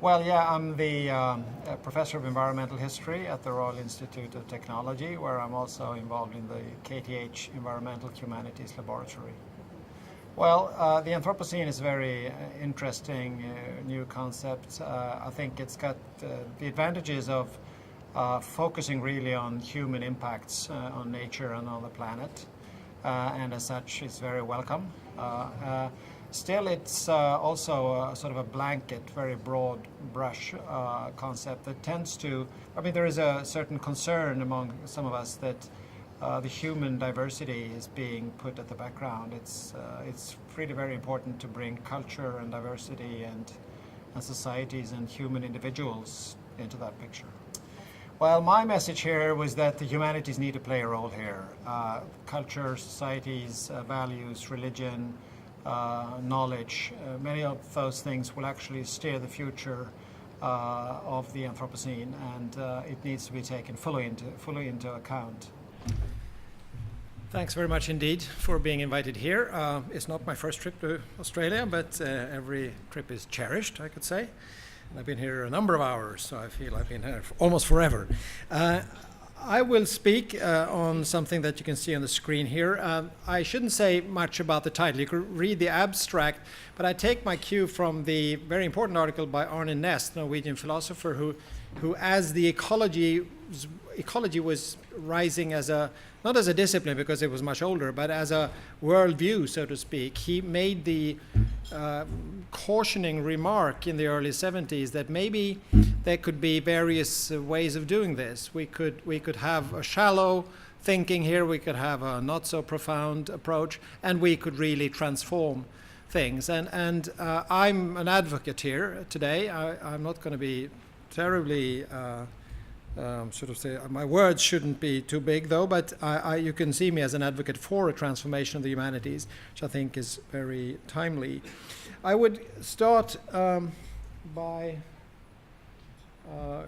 Well, yeah, I'm the professor of environmental history at the Royal Institute of Technology, where I'm also involved in the KTH Environmental Humanities Laboratory. Well, the Anthropocene is a very interesting new concept. I think it's got the advantages of focusing really on human impacts on nature and on the planet, and as such it's very welcome. Still, it's also sort of a blanket, very broad brush concept that tends to, I mean, there is a certain concern among some of us that the human diversity is being put at the background. It's really very important to bring culture and diversity and societies and human individuals into that picture. Well, my message here was that the humanities need to play a role here. Culture, societies, values, religion, knowledge, many of those things will actually steer the future of the Anthropocene, and it needs to be taken fully into account. Thanks very much indeed for being invited here. It's not my first trip to Australia, but every trip is cherished, I could say. I've been here a number of hours, so I feel I've been here almost forever. I will speak on something that you can see on the screen here. I shouldn't say much about the title. You could read the abstract, but I take my cue from the very important article by Arne Næss, Norwegian philosopher, who as the ecology was rising as not as a discipline because it was much older, but as a worldview, so to speak. He made the cautioning remark in the early 70s that maybe there could be various ways of doing this. We could have a shallow thinking here, we could have a not so profound approach, and we could really transform things. And I'm an advocate here today. I'm not going to be terribly sort of say, my words shouldn't be too big though, but you can see me as an advocate for a transformation of the humanities, which I think is very timely. I would start by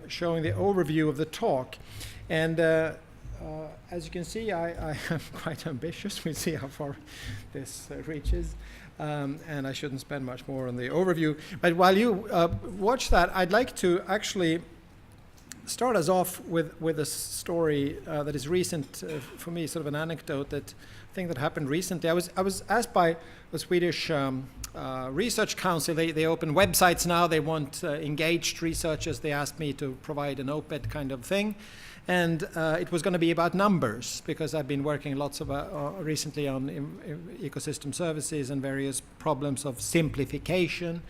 showing the overview of the talk. And as you can see, I am quite ambitious. We'll see how far this reaches. And I shouldn't spend much more on the overview. But while you watch that, I'd like to actually start us off with a story that is recent for me, sort of an anecdote, thing that happened recently. I was asked by the Swedish Research Council. They open websites now. They want engaged researchers. They asked me to provide an op-ed kind of thing, and it was going to be about numbers, because I've been working lots of recently on ecosystem services and various problems of simplification.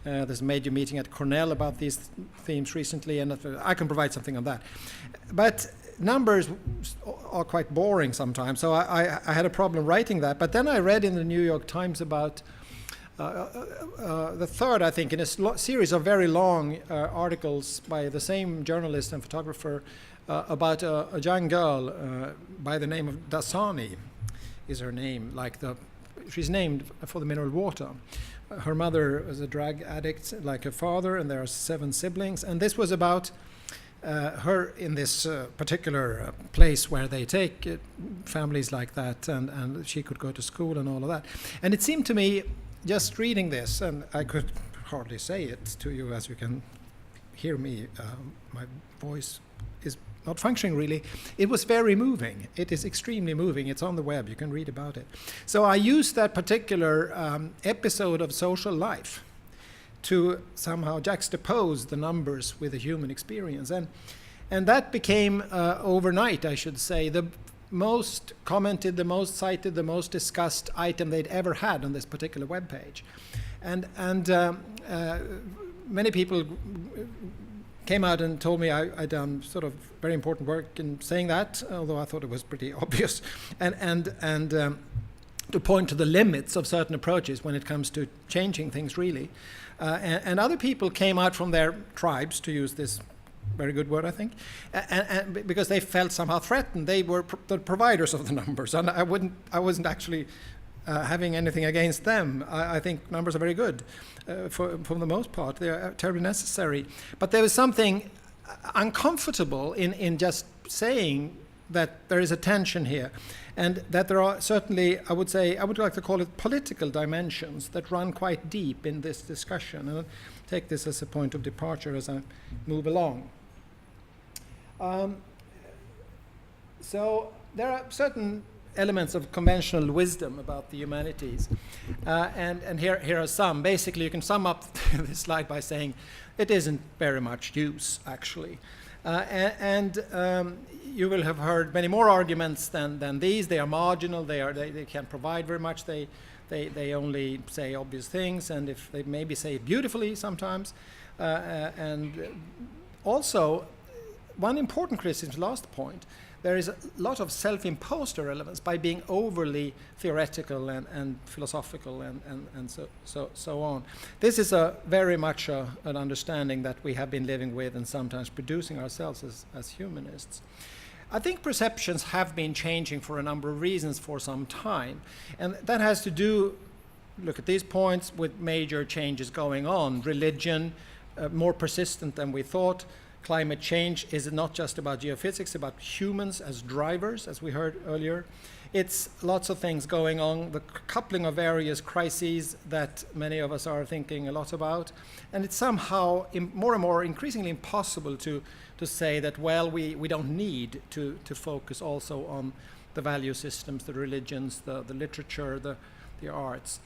There's a major meeting at Cornell about these themes recently, and I can provide something on that. But numbers are quite boring sometimes, so I had a problem writing that. But then I read in the New York Times about the third, I think, in a series of very long articles by the same journalist and photographer about a young girl by the name of Dasani, is her name, she's named for the mineral water. Her mother was a drug addict like her father, and there are 7 siblings. And this was about her in this particular place where they take families like that, and she could go to school and all of that. And it seemed to me, just reading this, and I could hardly say it to you as you can hear me, my voice is not functioning really. It was very moving. It is extremely moving. It's on the web. You can read about it. So I used that particular episode of social life to somehow juxtapose the numbers with the human experience. And that became, overnight, I should say, the most commented, the most cited, the most discussed item they'd ever had on this particular webpage. And many people came out and told me I'd done sort of very important work in saying that, although I thought it was pretty obvious, and to point to the limits of certain approaches when it comes to changing things really. And other people came out from their tribes, to use this very good word, I think, and because they felt somehow threatened. They were the providers of the numbers, and I wasn't actually having anything against them. I think numbers are very good for the most part. They are terribly necessary. But there was something uncomfortable in just saying that there is a tension here, and that there are certainly, I would say, I would like to call it political dimensions that run quite deep in this discussion. And I'll take this as a point of departure as I move along. So there are certain elements of conventional wisdom about the humanities, and here are some. Basically, you can sum up this slide by saying it isn't very much use, actually. You will have heard many more arguments than these. They are marginal. They can't provide very much. They only say obvious things, and if they maybe say it beautifully sometimes. And also, one important criticism, last point, there is a lot of self-imposed irrelevance by being overly theoretical and philosophical and so on. This is very much an understanding that we have been living with and sometimes producing ourselves as humanists. I think perceptions have been changing for a number of reasons for some time, and that has to do, look at these points, with major changes going on. Religion, more persistent than we thought. Climate change is not just about geophysics, it's about humans as drivers, as we heard earlier. It's lots of things going on, the coupling of various crises that many of us are thinking a lot about. And it's somehow more and more increasingly impossible to say that, well, we don't need to focus also on the value systems, the religions, the literature, the arts.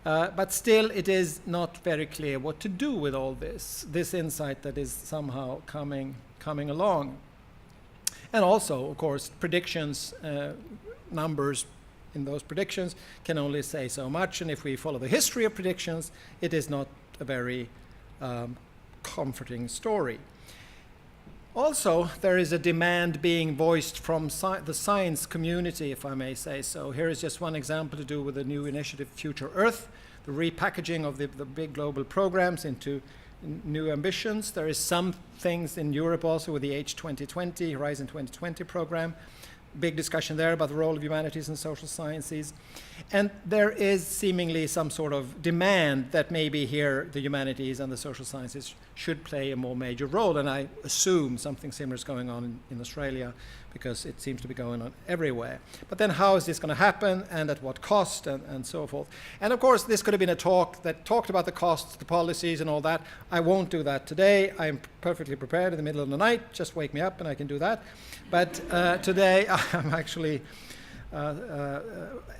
But still, it is not very clear what to do with all this insight that is somehow coming along. And also, of course, predictions, numbers in those predictions can only say so much, and if we follow the history of predictions, it is not a very comforting story. Also, there is a demand being voiced from the science community, if I may say so. Here is just one example to do with the new initiative, Future Earth, the repackaging of the big global programs into new ambitions. There is some things in Europe also with the H2020, Horizon 2020 program. Big discussion there about the role of humanities and social sciences. And there is seemingly some sort of demand that maybe here the humanities and the social sciences should play a more major role. And I assume something similar is going on in Australia, because it seems to be going on everywhere. But then how is this going to happen, and at what cost, and so forth? And of course, this could have been a talk that talked about the costs, the policies, and all that. I won't do that today. I'm perfectly prepared in the middle of the night. Just wake me up and I can do that. But today I'm actually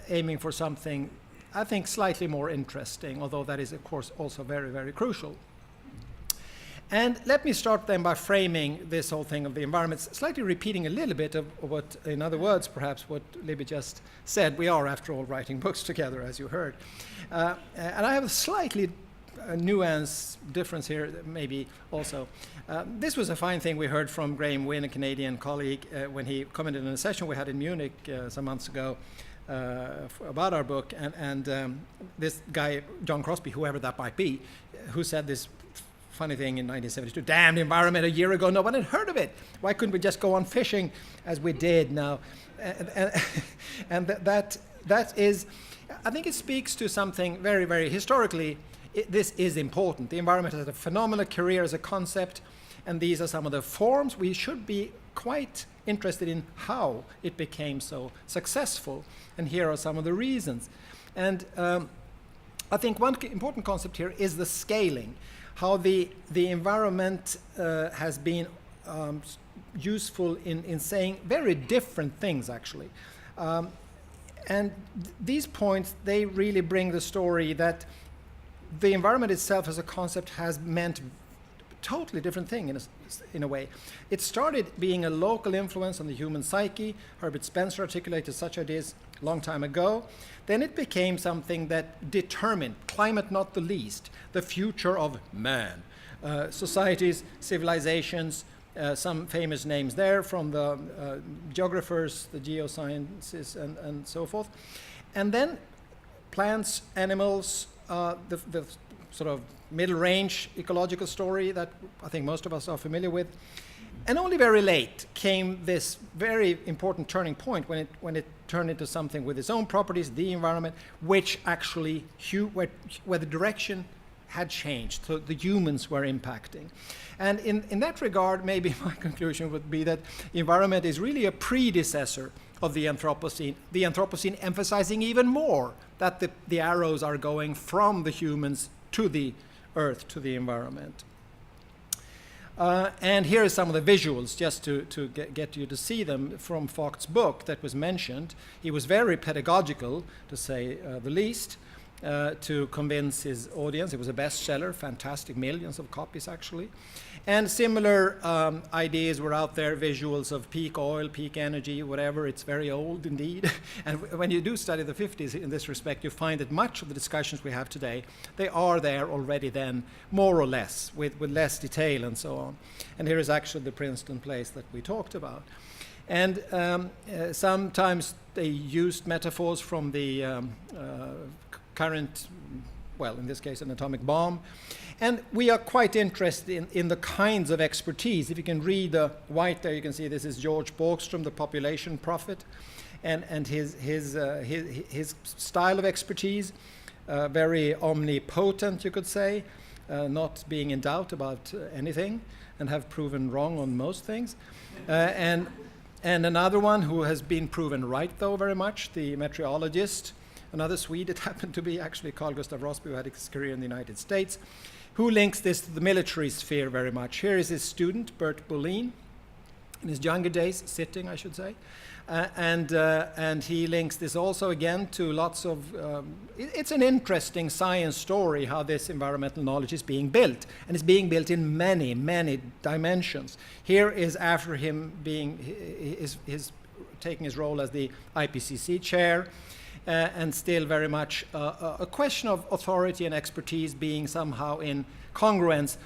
aiming for something, I think, slightly more interesting, although that is, of course, also very, very crucial. And let me start then by framing this whole thing of the environment, slightly repeating a little bit of what, in other words, perhaps what Libby just said. We are, after all, writing books together, as you heard. And I have a slightly nuance difference here, maybe also. This was a fine thing we heard from Graham Wynne, a Canadian colleague, when he commented in a session we had in Munich some months ago about our book. And this guy, John Crosby, whoever that might be, who said this funny thing in 1972, damn the environment, a year ago, no one had heard of it. Why couldn't we just go on fishing as we did now? And that is, I think it speaks to something very, very historically. This is important. The environment has a phenomenal career as a concept, and these are some of the forms. We should be quite interested in how it became so successful, and here are some of the reasons. And I think one important concept here is the scaling, how the environment has been useful in saying very different things, actually. And these points, they really bring the story that the environment itself as a concept has meant a totally different thing in a way. It started being a local influence on the human psyche. Herbert Spencer articulated such ideas a long time ago. Then it became something that determined, climate not the least, the future of man. Societies, civilizations, some famous names there from the geographers, the geosciences, and so forth. And then plants, animals, the sort of middle-range ecological story that I think most of us are familiar with. And only very late came this very important turning point when it turned into something with its own properties, the environment, which actually, where the direction had changed, so the humans were impacting. And in that regard, maybe my conclusion would be that the environment is really a predecessor of the Anthropocene emphasizing even more that the arrows are going from the humans to the earth, to the environment. And here are some of the visuals, just to get you to see them, from Vogt's book that was mentioned. He was very pedagogical, to say the least, to convince his audience. It was a bestseller, fantastic, millions of copies actually. And similar ideas were out there, visuals of peak oil, peak energy, whatever. It's very old indeed. And when you do study the 50s in this respect, you find that much of the discussions we have today, they are there already then, more or less, with less detail and so on. And here is actually the Princeton place that we talked about. And sometimes they used metaphors from the current, well, in this case, an atomic bomb. And we are quite interested in the kinds of expertise. If you can read the white there, you can see this is George Borgstrom, the population prophet, and his style of expertise, very omnipotent, you could say, not being in doubt about anything, and have proven wrong on most things. And another one who has been proven right, though, very much, the meteorologist, another Swede, it happened to be actually Carl Gustav Rossby, who had his career in the United States, who links this to the military sphere very much. Here is his student, Bert Bolin, in his younger days, sitting, I should say. And he links this also again to lots of, it's an interesting science story how this environmental knowledge is being built. And it's being built in many, many dimensions. Here is after him being, taking his role as the IPCC chair, and still very much a question of authority and expertise being somehow in congruence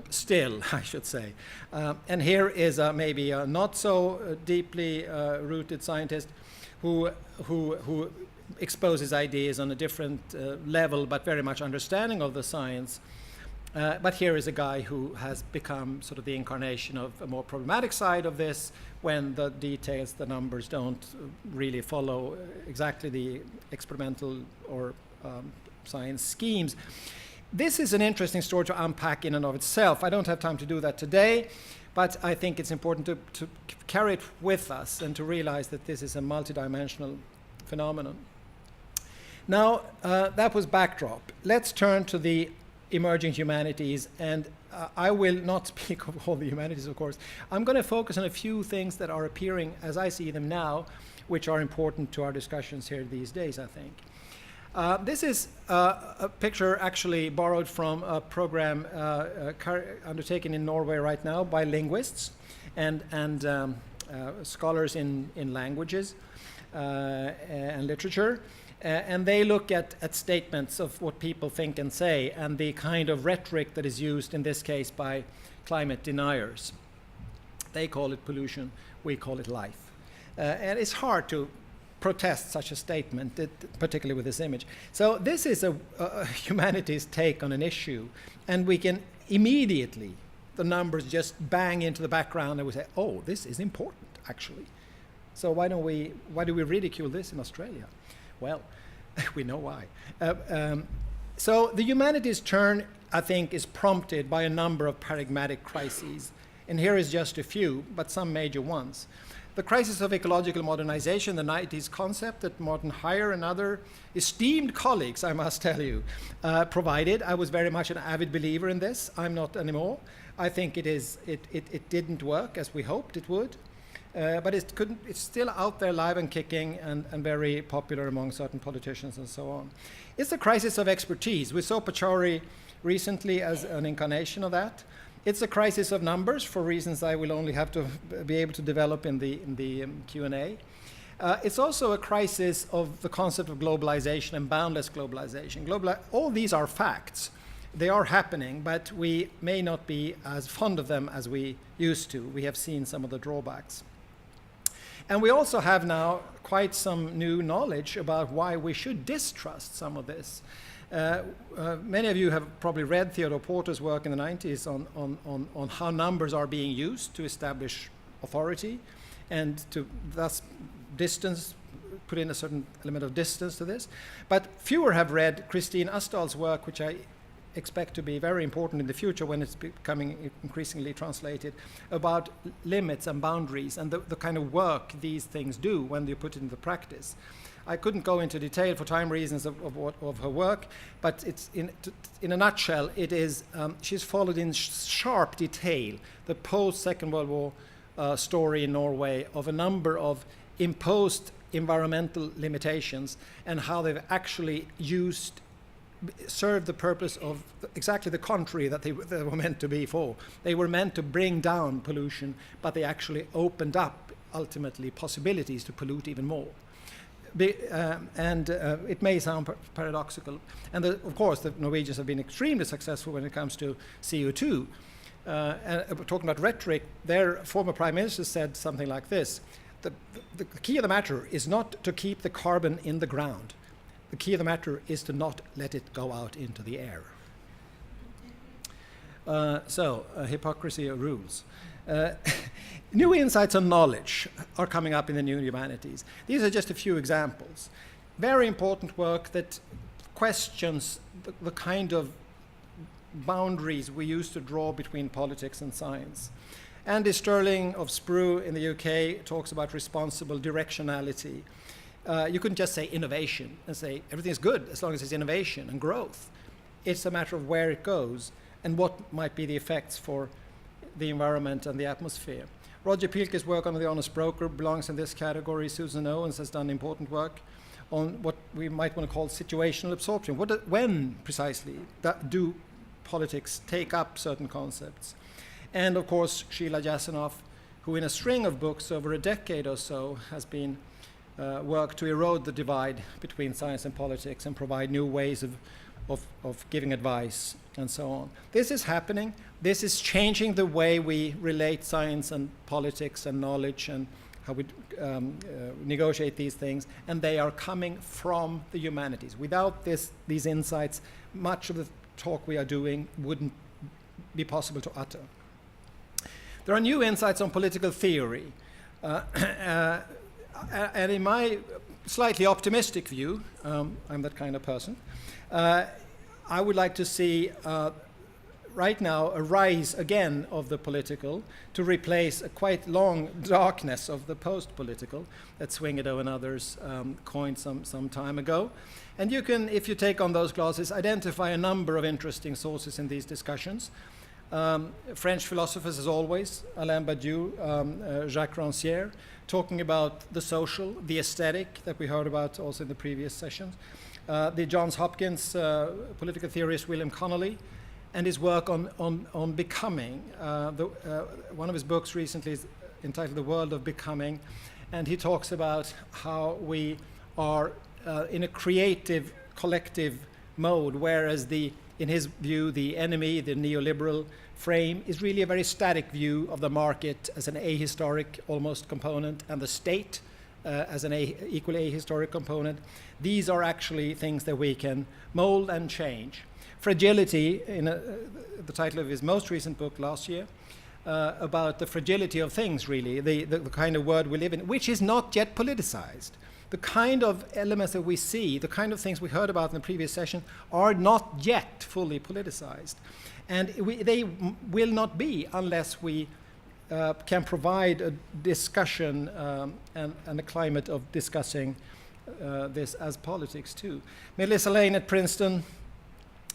still, I should say. And here is maybe a not so deeply rooted scientist who exposes ideas on a different level, but very much understanding of the science. But here is a guy who has become sort of the incarnation of a more problematic side of this, when the details, the numbers don't really follow exactly the experimental or science schemes. This is an interesting story to unpack in and of itself. I don't have time to do that today, but I think it's important to carry it with us and to realize that this is a multidimensional phenomenon. Now, that was backdrop. Let's turn to the emerging humanities, and I will not speak of all the humanities, of course. I'm going to focus on a few things that are appearing as I see them now, which are important to our discussions here these days, I think. This is a picture actually borrowed from a program undertaken in Norway right now by linguists and scholars in languages and literature. And they look at statements of what people think and say, and the kind of rhetoric that is used in this case by climate deniers. They call it pollution, we call it life. And it's hard to protest such a statement, particularly with this image. So this is a humanities take on an issue, and we can immediately, the numbers just bang into the background, and we say, oh, this is important, actually. So why do we ridicule this in Australia? Well, we know why. So the humanities turn, I think, is prompted by a number of paradigmatic crises. And here is just a few, but some major ones. The crisis of ecological modernization, the 90s concept that Morten Heyer and other esteemed colleagues, I must tell you, provided. I was very much an avid believer in this. I'm not anymore. I think it didn't work as we hoped it would. But it's still out there live and kicking and very popular among certain politicians and so on. It's the crisis of expertise. We saw Pachauri recently as an incarnation of that. It's a crisis of numbers for reasons I will only have to be able to develop in the Q&A. It's also a crisis of the concept of globalization and boundless globalization. All these are facts. They are happening, but we may not be as fond of them as we used to. We have seen some of the drawbacks. And we also have now quite some new knowledge about why we should distrust some of this. Many of you have probably read Theodore Porter's work in the 90s on how numbers are being used to establish authority and to thus distance put in a certain element of distance to this. But fewer have read Christine Asdal's work, which I expect to be very important in the future when it's becoming increasingly translated, about limits and boundaries and the kind of work these things do when you put it into practice. I couldn't go into detail for time reasons of her work, but it's in a nutshell, it is she's followed in sharp detail the post-Second World War story in Norway of a number of imposed environmental limitations and how they've actually served the purpose of exactly the contrary that they were meant to be for. They were meant to bring down pollution, but they actually opened up ultimately possibilities to pollute even more. It may sound paradoxical. And of course, the Norwegians have been extremely successful when it comes to CO2. Talking about rhetoric, their former prime minister said something like this: the key of the matter is not to keep the carbon in the ground. The key of the matter is to not let it go out into the air. Hypocrisy rules. New insights on knowledge are coming up in the new humanities. These are just a few examples. Very important work that questions the kind of boundaries we used to draw between politics and science. Andy Sterling of SPRU in the UK talks about responsible directionality. You couldn't just say innovation and say everything is good as long as it's innovation and growth. It's a matter of where it goes and what might be the effects for the environment and the atmosphere. Roger Pielke's work on the honest broker belongs in this category. Susan Owens has done important work on what we might want to call situational absorption. When precisely do politics take up certain concepts? And of course, Sheila Jasanoff, who in a string of books over a decade or so has been worked to erode the divide between science and politics and provide new ways of giving advice and so on. This is happening. This is changing the way we relate science and politics and knowledge and how we negotiate these things, and they are coming from the humanities. Without these insights, much of the talk we are doing wouldn't be possible to utter. There are new insights on political theory. And in my slightly optimistic view, I'm that kind of person, I would like to see right now a rise again of the political to replace a quite long darkness of the post-political that Swingedo and others coined some time ago. And you can, if you take on those glasses, identify a number of interesting sources in these discussions. French philosophers, as always, Alain Badiou, Jacques Rancière, talking about the social, the aesthetic that we heard about also in the previous sessions. The Johns Hopkins political theorist William Connolly, and his work on becoming. One of his books recently is entitled The World of Becoming, and he talks about how we are in a creative, collective mode, whereas in his view, the enemy, the neoliberal frame, is really a very static view of the market as an ahistoric almost component, and the state as an equally ahistoric component. These are actually things that we can mold and change. Fragility, in the title of his most recent book last year, about the fragility of things, really, the kind of world we live in, which is not yet politicized. The kind of elements that we see, the kind of things we heard about in the previous session, are not yet fully politicized. And they will not be unless we can provide a discussion and a climate of discussing this as politics too. Melissa Lane at Princeton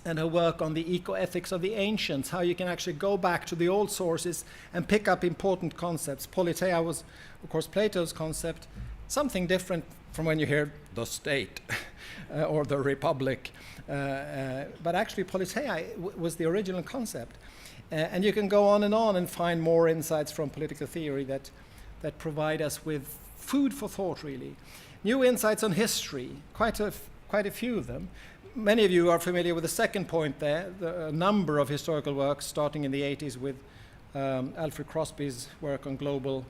and her work on the ecoethics of the ancients, how you can actually go back to the old sources and pick up important concepts. Politeia was, of course, Plato's concept, something different from when you hear the state or the republic. But actually, politeia was the original concept. And you can go on and find more insights from political theory that provide us with food for thought, really. New insights on history, quite a few of them. Many of you are familiar with the second point there, the number of historical works starting in the 80s with Alfred Crosby's work on global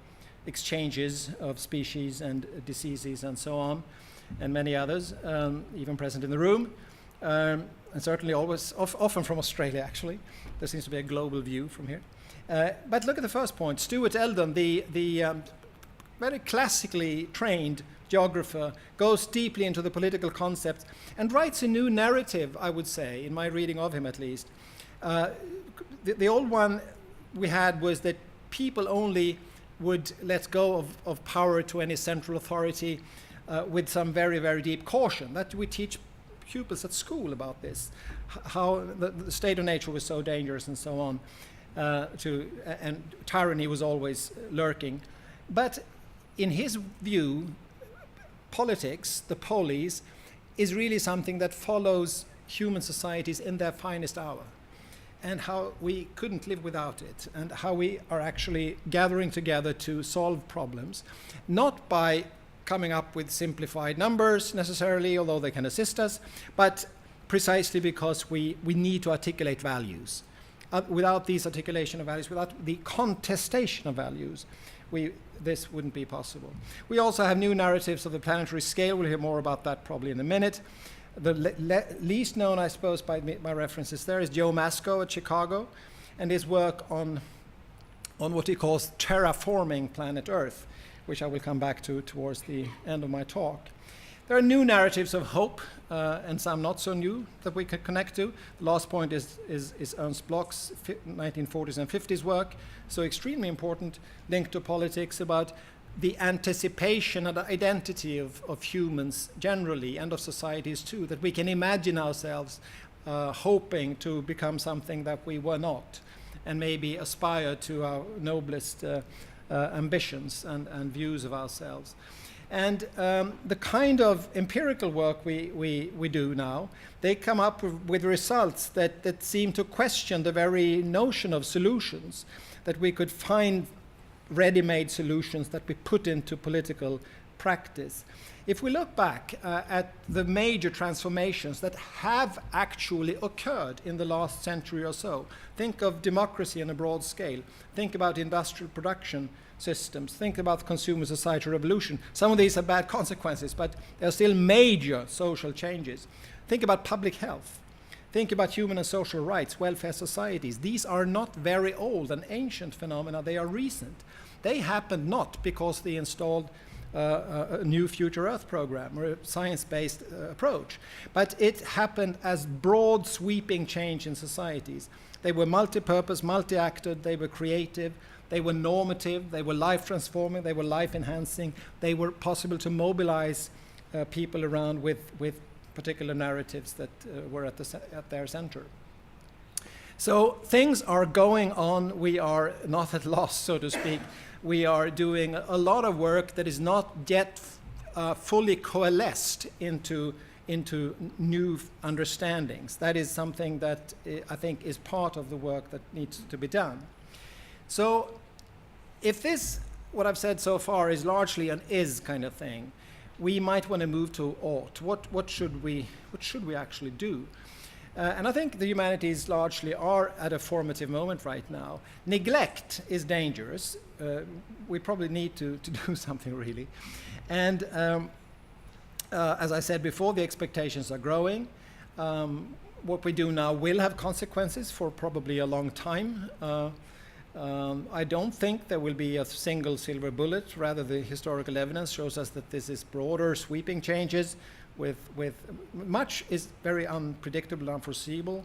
exchanges of species and diseases and so on, and many others, even present in the room, and certainly often from Australia, actually. There seems to be a global view from here. But look at the first point. Stuart Eldon, the very classically trained geographer, goes deeply into the political concepts and writes a new narrative, I would say, in my reading of him at least. The old one we had was that people only would let go of power to any central authority with some very, very deep caution. That we teach pupils at school about this, how the state of nature was so dangerous and so on, and tyranny was always lurking. But in his view, politics, the polis, is really something that follows human societies in their finest hour, and how we couldn't live without it, and how we are actually gathering together to solve problems, not by coming up with simplified numbers necessarily, although they can assist us, but precisely because we need to articulate values. Without these articulation of values, without the contestation of values, this wouldn't be possible. We also have new narratives of the planetary scale. We'll hear more about that probably in a minute. The least known, I suppose, by my references there is Joe Masco at Chicago, and his work on what he calls terraforming planet Earth, which I will come back to towards the end of my talk. There are new narratives of hope, and some not so new, that we could connect to. The last point is Ernst Bloch's 1940s and 50s work, so extremely important, linked to politics, about the anticipation and the identity of humans generally, and of societies too, that we can imagine ourselves hoping to become something that we were not, and maybe aspire to our noblest ambitions and views of ourselves. And the kind of empirical work we do now, they come up with results that seem to question the very notion of solutions, that we could find ready-made solutions that we put into political practice. If we look back at the major transformations that have actually occurred in the last century or so, think of democracy on a broad scale, think about industrial production systems, think about consumer society revolution. Some of these have bad consequences, but there are still major social changes. Think about public health. Think about human and social rights, welfare societies. These are not very old and ancient phenomena, they are recent. They happened not because they installed a new Future Earth program or a science-based approach, but it happened as broad sweeping change in societies. They were multi-purpose, multi-acted, they were creative, they were normative, they were life-transforming, they were life-enhancing, they were possible to mobilize people around with particular narratives that were at their center. So things are going on. We are not at loss, so to speak. We are doing a lot of work that is not yet fully coalesced into new understandings. That is something that I think is part of the work that needs to be done. So if this, what I've said so far, is largely an is kind of thing, we might want to move to ought. What should we actually do? And I think the humanities largely are at a formative moment right now. Neglect is dangerous. We probably need to do something really. And as I said before, the expectations are growing. What we do now will have consequences for probably a long time. I don't think there will be a single silver bullet. Rather, the historical evidence shows us that this is broader, sweeping changes with much is very unpredictable, unforeseeable.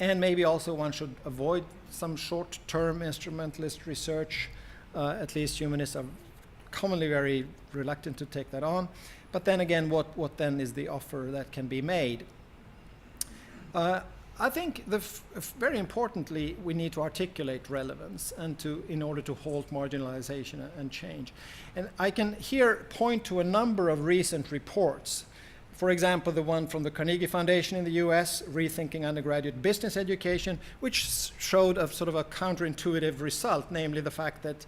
And maybe also one should avoid some short-term instrumentalist research. At least humanists are commonly very reluctant to take that on. But then again, what then is the offer that can be made? I think very importantly, we need to articulate relevance and in order to halt marginalization and change. And I can here point to a number of recent reports. For example, the one from the Carnegie Foundation in the US, Rethinking Undergraduate Business Education, which showed a sort of a counterintuitive result, namely the fact that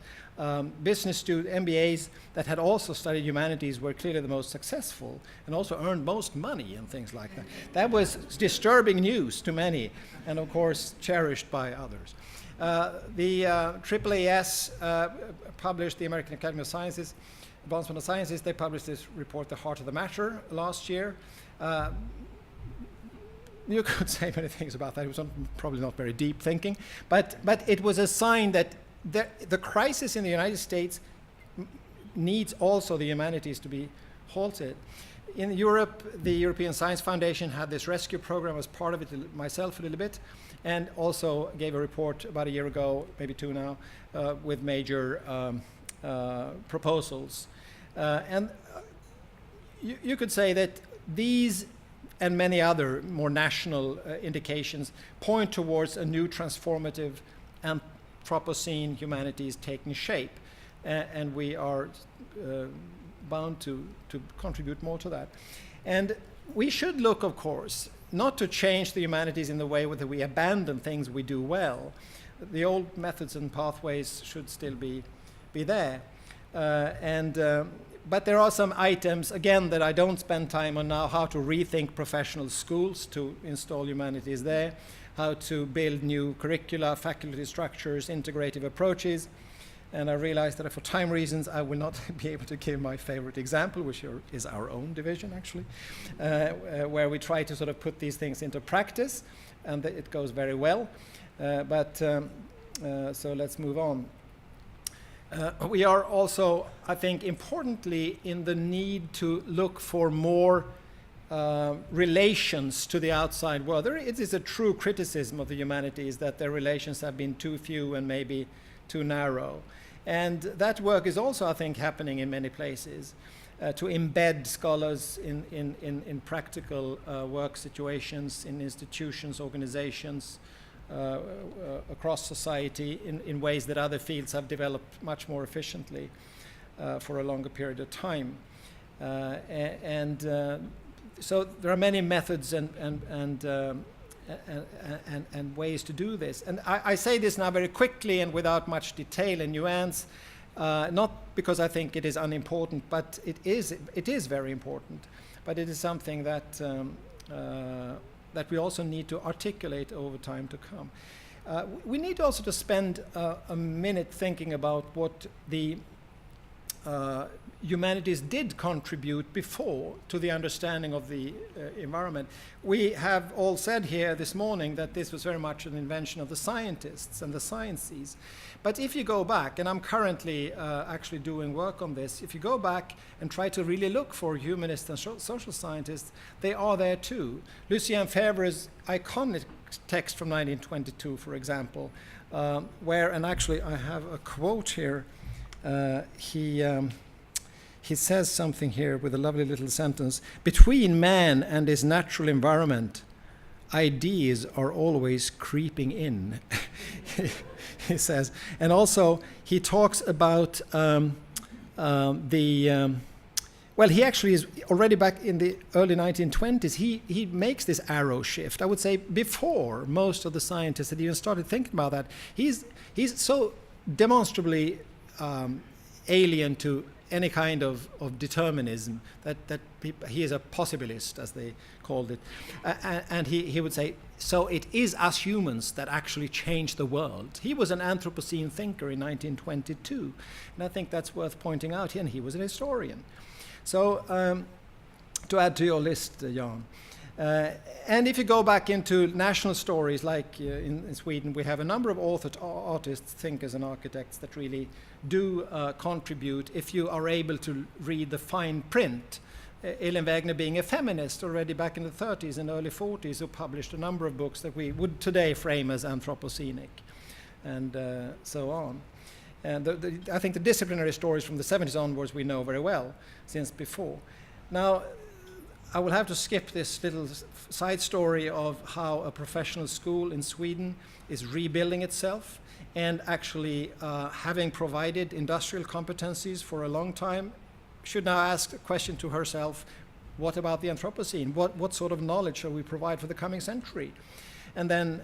business students, MBAs that had also studied humanities were clearly the most successful and also earned most money and things like that. That was disturbing news to many and of course cherished by others. The AAAS published, the American Academy of Sciences, Advancement of Sciences, they published this report, The Heart of the Matter, last year. You could say many things about that. It was probably not very deep thinking, but it was a sign that the crisis in the United States needs also the humanities to be halted. In Europe, the European Science Foundation had this rescue program as part of it, myself a little bit, and also gave a report about a year ago, maybe 2 now, with major proposals. You could say that these and many other more national indications point towards a new transformative Anthropocene humanities taking shape, and we are bound to contribute more to that. And we should look, of course, not to change the humanities in the way that we abandon things we do well. The old methods and pathways should still be there. But there are some items, again, that I don't spend time on now, how to rethink professional schools to install humanities there, how to build new curricula, faculty structures, integrative approaches. And I realized that for time reasons, I will not be able to give my favorite example, which is our own division, actually, where we try to sort of put these things into practice, and it goes very well. So let's move on. We are also, I think, importantly in the need to look for more relations to the outside world. It is a true criticism of the humanities that their relations have been too few and maybe too narrow. And that work is also, I think, happening in many places, to embed scholars in practical work situations, in institutions, organizations, across society in ways that other fields have developed much more efficiently for a longer period of time. So there are many methods and ways to do this. And I say this now very quickly and without much detail and nuance, not because I think it is unimportant, but it is very important. But it is something that we also need to articulate over time to come. We need also to spend a minute thinking about what the humanities did contribute before to the understanding of the environment. We have all said here this morning that this was very much an invention of the scientists and the sciences. But if you go back, and I'm currently actually doing work on this, if you go back and try to really look for humanists and social scientists, they are there too. Lucien Febvre's iconic text from 1922, for example, where, and actually I have a quote here, he says something here with a lovely little sentence: between man and his natural environment, ideas are always creeping in. He says, and also he talks about well, he actually is already back in the early 1920s. He makes this arrow shift. I would say before most of the scientists had even started thinking about that. He's so demonstrably alien to any kind of determinism that he is a possibilist, as they called it, and he would say, so it is us humans that actually change the world. He was an Anthropocene thinker in 1922, and I think that's worth pointing out here, and he was an historian. So to add to your list, Jan. And if you go back into national stories, like in Sweden, we have a number of artists, thinkers, and architects that really do contribute if you are able to read the fine print. Elin Wägner being a feminist already back in the 30s and early 40s, who published a number of books that we would today frame as anthropocenic, and so on. And I think the disciplinary stories from the 70s onwards we know very well since before. Now, I will have to skip this little side story of how a professional school in Sweden is rebuilding itself and actually having provided industrial competencies for a long time, should now ask a question to herself: what about the Anthropocene? What sort of knowledge shall we provide for the coming century? And then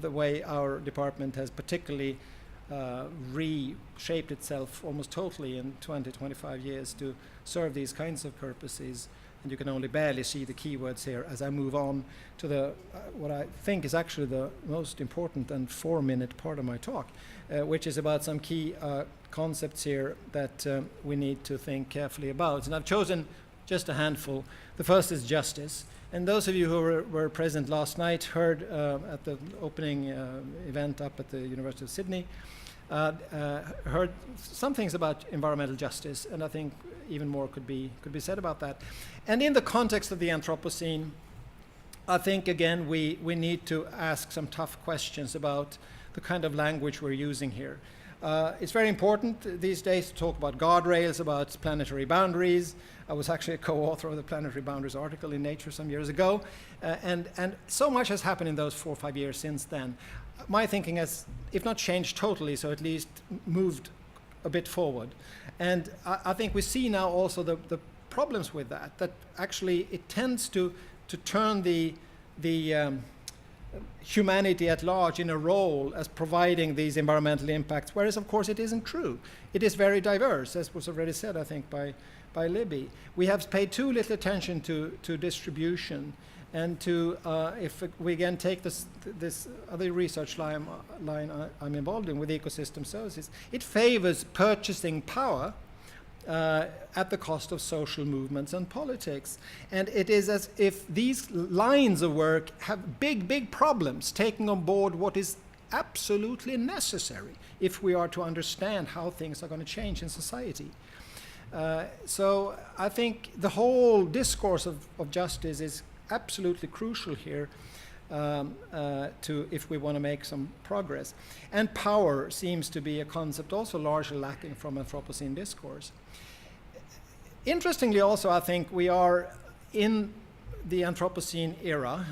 the way our department has particularly reshaped itself almost totally in 20-25 years to serve these kinds of purposes. And you can only barely see the keywords here as I move on to the what I think is actually the most important and 4-minute part of my talk, which is about some key concepts here that we need to think carefully about. And I've chosen just a handful. The first is justice. And those of you who were present last night heard at the opening event up at the University of Sydney heard some things about environmental justice, and I think even more could be said about that. And in the context of the Anthropocene, I think again we need to ask some tough questions about the kind of language we're using here. It's very important these days to talk about guardrails, about planetary boundaries. I was actually a co-author of the Planetary Boundaries article in Nature some years ago, and so much has happened in those 4 or 5 years since then. My thinking has, if not changed totally, so at least moved a bit forward. And I think we see now also the problems with that actually it tends to turn the humanity at large in a role as providing these environmental impacts, whereas of course it isn't true. It is very diverse, as was already said, I think, by Libby. We have paid too little attention to distribution, and to, if we again take this other research line I'm involved in with ecosystem services, it favors purchasing power at the cost of social movements and politics. And it is as if these lines of work have big problems taking on board what is absolutely necessary if we are to understand how things are going to change in society. So I think the whole discourse of justice is absolutely crucial here if we want to make some progress. And power seems to be a concept also largely lacking from Anthropocene discourse. Interestingly also, I think we are in the Anthropocene era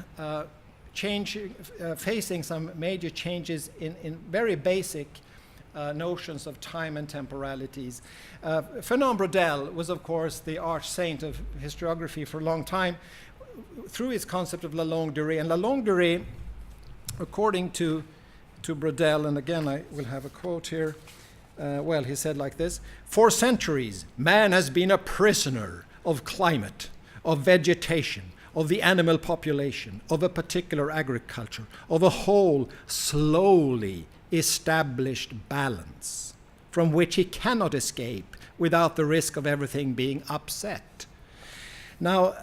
facing some major changes in very basic notions of time and temporalities. Fernand Braudel was, of course, the arch saint of historiography for a long time through his concept of la longue durée. And la longue durée, according to Braudel, and again I will have a quote here, well, he said like this: "For centuries, man has been a prisoner of climate, of vegetation, of the animal population, of a particular agriculture, of a whole slowly established balance from which he cannot escape without the risk of everything being upset." Now,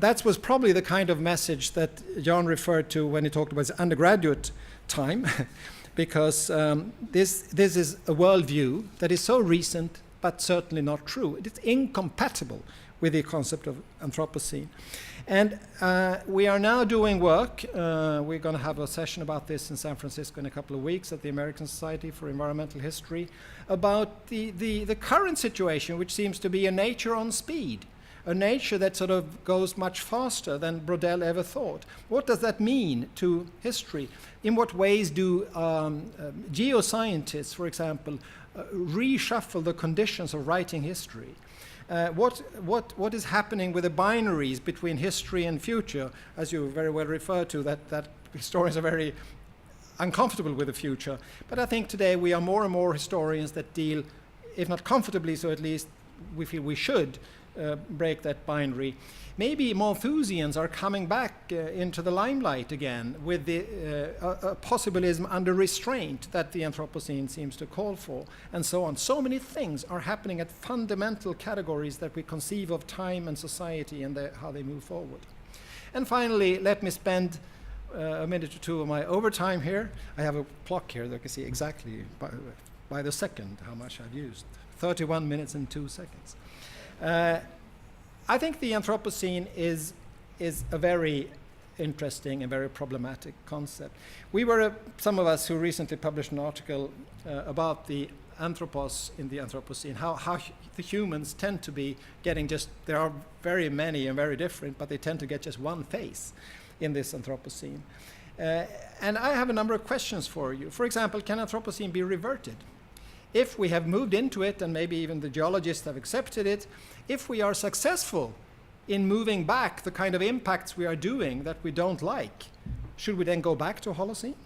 that was probably the kind of message that Jan referred to when he talked about his undergraduate time, because this is a worldview that is so recent, but certainly not true. It is incompatible with the concept of Anthropocene. And we are now doing work. We're going to have a session about this in San Francisco in a couple of weeks at the American Society for Environmental History, about the current situation, which seems to be a nature on speed, a nature that sort of goes much faster than Braudel ever thought. What does that mean to history? In what ways do geoscientists, for example, reshuffle the conditions of writing history? What is happening with the binaries between history and future? As you very well refer to, that historians are very uncomfortable with the future. But I think today we are more and more historians that deal, if not comfortably, so at least we feel we should break that binary. Maybe Malthusians are coming back into the limelight again with the possibilism under restraint that the Anthropocene seems to call for, and so on. So many things are happening at fundamental categories that we conceive of time and society and how they move forward. And finally, let me spend a minute or two of my overtime here. I have a clock here that I can see exactly by the second how much I've used. 31 minutes and 2 seconds. I think the Anthropocene is a very interesting and very problematic concept. We were, some of us who recently published an article about the anthropos in the Anthropocene, how the humans tend to be getting just, there are very many and very different, but they tend to get just one face in this Anthropocene. And I have a number of questions for you. For example, can Anthropocene be reverted? If we have moved into it, and maybe even the geologists have accepted it, if we are successful in moving back the kind of impacts we are doing that we don't like, should we then go back to Holocene?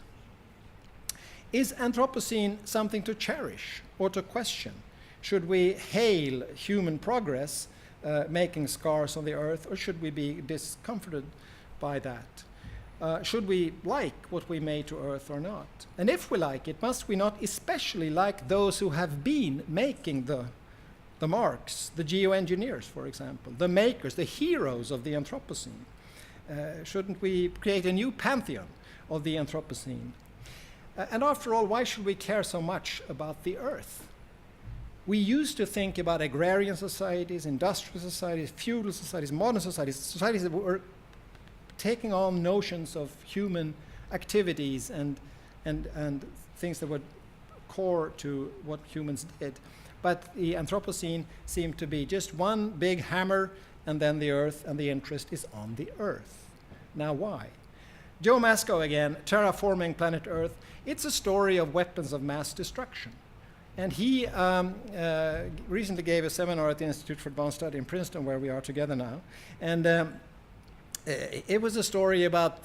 Is Anthropocene something to cherish or to question? Should we hail human progress making scars on the earth, or should we be discomforted by that? Should we like what we made to Earth or not? And if we like it, must we not especially like those who have been making the marks, the geoengineers, for example, the makers, the heroes of the Anthropocene? Shouldn't we create a new pantheon of the Anthropocene? And after all, why should we care so much about the earth? We used to think about agrarian societies, industrial societies, feudal societies, modern societies, societies that were taking on notions of human activities and things that were core to what humans did. But the Anthropocene seemed to be just one big hammer, and then the earth, and the interest is on the earth. Now why? Joe Masco again, Terraforming Planet Earth. It's a story of weapons of mass destruction. And he recently gave a seminar at the Institute for Advanced Study in Princeton, where we are together now. And it was a story about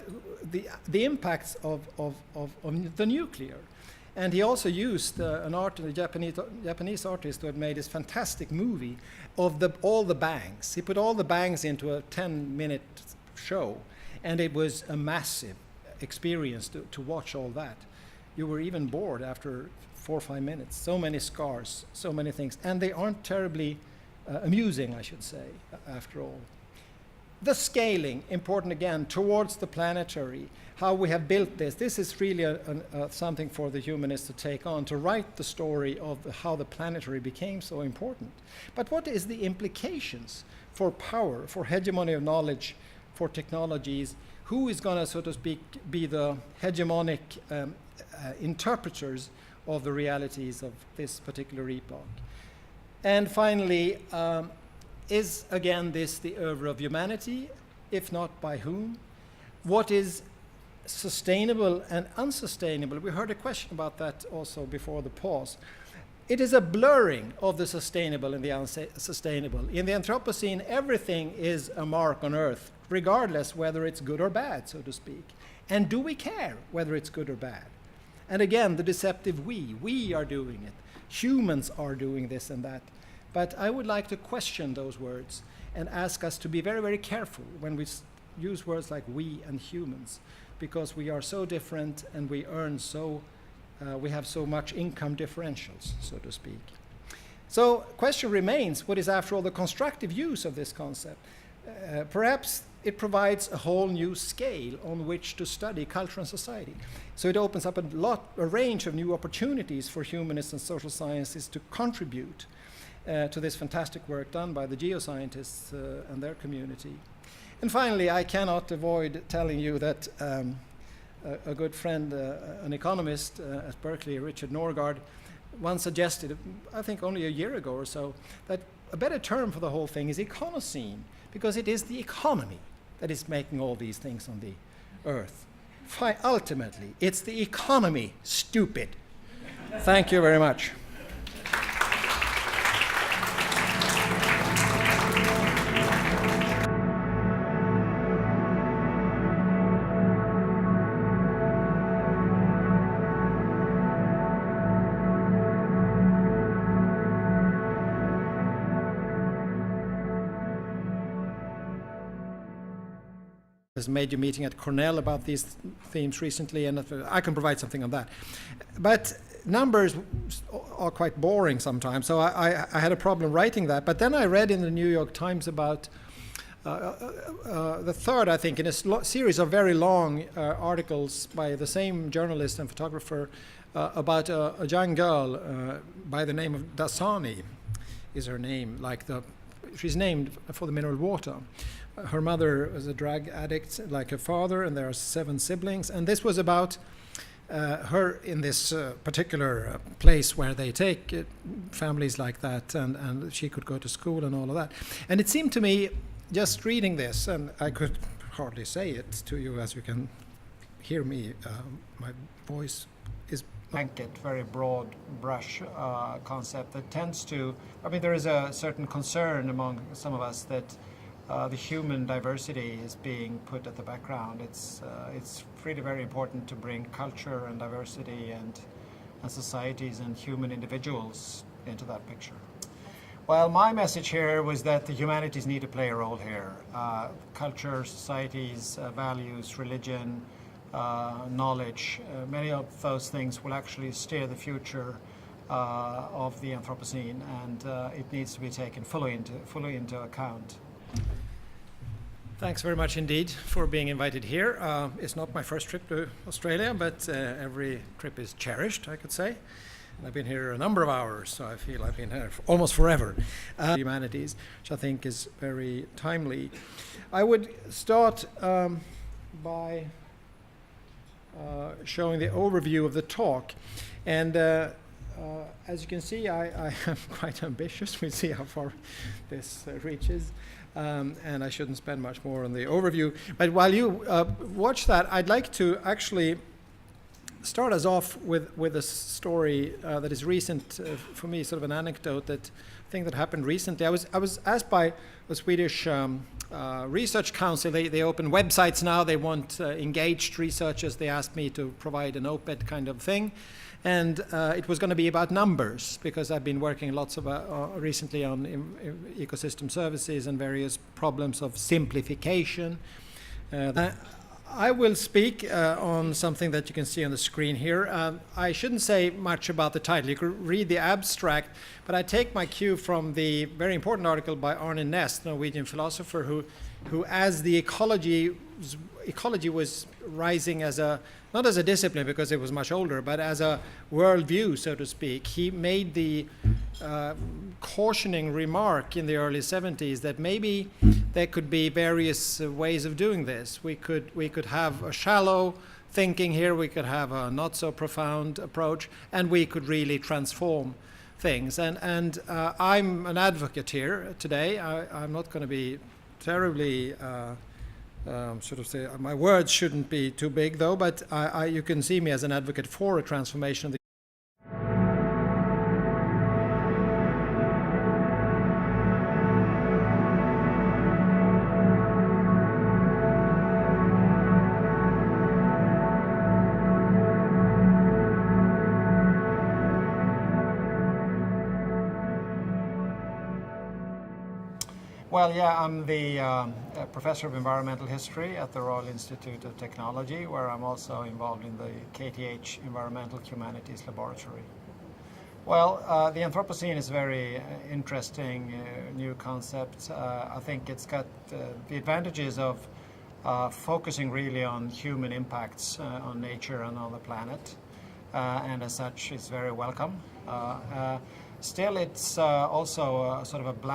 the impacts of the nuclear. And he also used a Japanese artist who had made this fantastic movie of all the bangs. He put all the bangs into a 10-minute show, and it was a massive experience to watch all that. You were even bored after 4 or 5 minutes. So many scars, so many things. And they aren't terribly amusing, I should say, after all. The scaling, important again, towards the planetary, how we have built this. This is really something for the humanists to take on, to write the story of how the planetary became so important. But what is the implications for power, for hegemony of knowledge, for technologies? Who is going to, so to speak, be the hegemonic interpreters of the realities of this particular epoch? And finally, is again this the oeuvre of humanity? If not, by whom? What is sustainable and unsustainable? We heard a question about that also before the pause. It is a blurring of the sustainable and the unsustainable. In the Anthropocene, everything is a mark on Earth, regardless whether it's good or bad, so to speak. And do we care whether it's good or bad? And again, the deceptive we are doing it. Humans are doing this and that. But I would like to question those words and ask us to be very, very careful when we use words like we and humans, because we are so different and we earn we have so much income differentials, so to speak. So question remains, what is after all the constructive use of this concept? Perhaps it provides a whole new scale on which to study culture and society. So it opens up a range of new opportunities for humanists and social sciences to contribute to this fantastic work done by the geoscientists and their community. And finally, I cannot avoid telling you that a good friend, an economist at Berkeley, Richard Norgard, once suggested, I think only a year ago or so, that a better term for the whole thing is econocene, because it is the economy that is making all these things on the earth. Ultimately, it's the economy, stupid. Thank you very much. There's a major meeting at Cornell about these themes recently, and I can provide something on that. But numbers are quite boring sometimes, so I had a problem writing that. But then I read in the New York Times about the third, I think, in a series of very long articles by the same journalist and photographer about a young girl by the name of Dasani, is her name, she's named for the mineral water. Her mother was a drug addict like her father, and there are 7 siblings. And this was about her in this particular place where they take families like that, and she could go to school and all of that. And it seemed to me, just reading this, and I could hardly say it to you as you can hear me, my voice is blanket, very broad brush concept that tends to, there is a certain concern among some of us that the human diversity is being put at the background. It's really very important to bring culture and diversity and societies and human individuals into that picture. Well, my message here was that the humanities need to play a role here. Culture, societies, values, religion, knowledge, many of those things will actually steer the future of the Anthropocene, and it needs to be taken fully into account. Thanks very much indeed for being invited here. It's not my first trip to Australia, but every trip is cherished, I could say. And I've been here a number of hours, so I feel I've been here almost forever. Humanities, which I think is very timely. I would start by showing the overview of the talk. And as you can see, I am quite ambitious. We'll see how far this reaches. And I shouldn't spend much more on the overview. But while you watch that, I'd like to actually start us off with a story that is recent for me, sort of an anecdote, that thing that happened recently. I was asked by the Swedish Research Council. They open websites now. They want engaged researchers. They asked me to provide an op-ed kind of thing. And it was going to be about numbers, because I've been working lots of recently on ecosystem services and various problems of simplification. I will speak on something that you can see on the screen here. I shouldn't say much about the title. You could read the abstract, but I take my cue from the very important article by Arne Næss, Norwegian philosopher, who as the ecology was rising as not as a discipline because it was much older, but as a worldview, so to speak. He made the cautioning remark in the early 70s that maybe there could be various ways of doing this. We could have a shallow thinking here, we could have a not so profound approach, and we could really transform things. And I'm an advocate here today. I'm not going to be terribly sort of say, my words shouldn't be too big though, but you can see me as an advocate for a transformation of the Well, yeah, I'm the professor of environmental history at the Royal Institute of Technology, where I'm also involved in the KTH Environmental Humanities Laboratory. Well, the Anthropocene is a very interesting new concept. I think it's got the advantages of focusing really on human impacts on nature and on the planet, and as such, it's very welcome. Still, it's also sort of a black